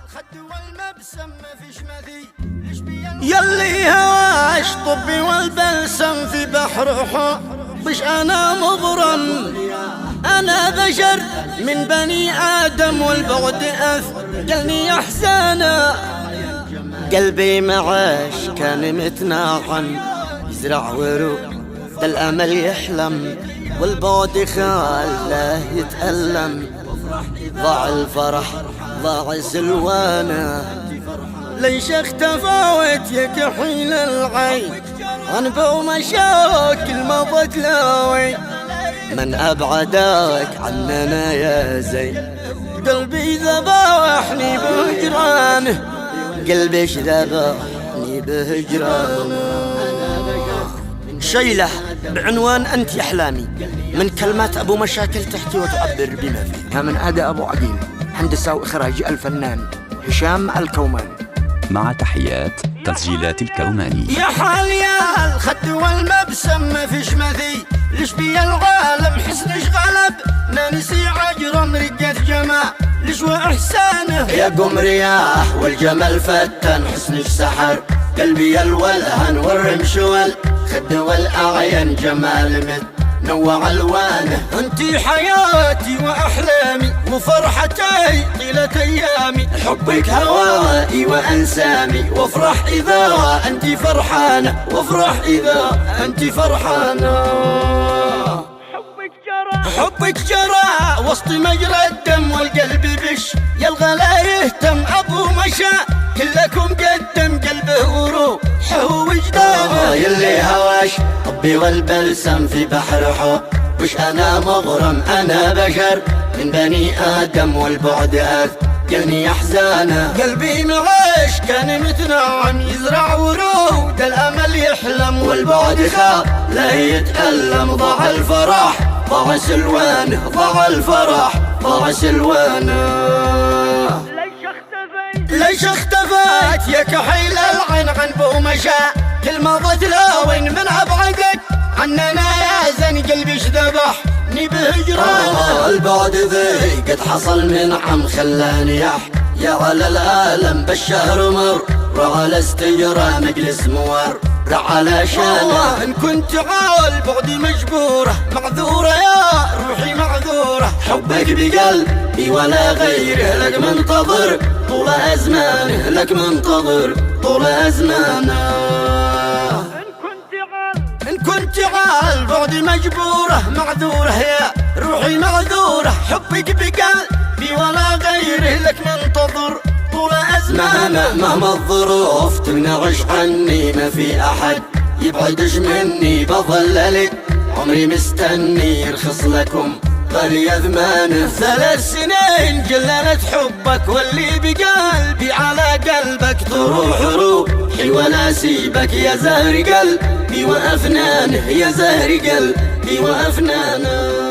الخد والمبسم ما فيش مثيل يلي هواش طبي والبلسم في بحر مش أنا مغرم، أنا بشر من بني آدم والبعد أثقلني أحزانا. قلبي معاش كان متناعم يزرع ورود الأمل يحلم، والبعد خاله يتألم. ضاع الفرح ضاع سلوانا، ليش اختفوت يا كحيل العين؟ أنبا ومشاكل مضت لاوي، من أبعدك عننا يا زين. قلبي ذبحني بهجرانه، قلبي ذبحني بهجرانه. شيلة بعنوان أنت يا أحلامي، من كلمات أبو مشاكل تحكي وتعبر بما فيه. من أداء أبو عقيل، هندسة وإخراج الفنان هشام الكوماني، مع تحيات تسجيلات الكوماني. يا حال يا الخد والمبسم ما فيش مثيل، ليش بيا العالم حسنش غلب؟ ما نسي عجرم رقة جمال ليش وإحسانه. يا قم رياح والجمال فتن حسنش سحر، قلبي الولهن والرمش والخد والأعين جمال نوع الوانه. انتي حياتي واحلامي وفرحتي طيلة ايامي، حبك هوائي وانسامي، وافرح اذا انتي فرحانه، وافرح اذا انتي فرحانه. حبك جرى وسط مجرى الدم والقلب بش، يا الغلا يهتم ابو مشى كلكم قدم قلبه وروحه وجدانه. يلي هواش طبي والبلسم في بحر حب، وش انا مغرم انا بشر من بني ادم والبعد اثقلني احزانه. قلبي معاش كان متنعم يزرع ورود الامل يحلم، والبعد خاله يتألم. ضاع الفرح ضاع سلوانه، ضاع الفرح ضاع سلوانه. ليش اختفيت يا كحيل العين عن بو مشى؟ كل ما ضت لاوين من ابعدك عننا يا زين. قلبي ذبحني بهجرانه، البعد ذي قد حصل من عم خلاني يا على الالم بالشهر مر، على استجرى مجلس موار على شانه. ان كنت عال بعدي مجبوره معذوره يا روحي معذوره، حبك بقلبي ولا غيره لك منتظر طول ازمانه، لك منتظر طول ازمانه. ان كنت عال بعدي مجبوره معذوره يا روحي معذوره، حبك بقلبي ولا غيره لك منتظر طول أزمانه. مهما الظروف تمنعش عني، ما في أحد يبعدش مني، بظل لك عمري مستني يرخص لكم غالي ثمانه. 3 سنين جللت حبك واللي بقلبي على قلبك، تروح روحي ولا سيبك يا زهر قلبي وأفنانه، يا زهر قلبي وأفنانه.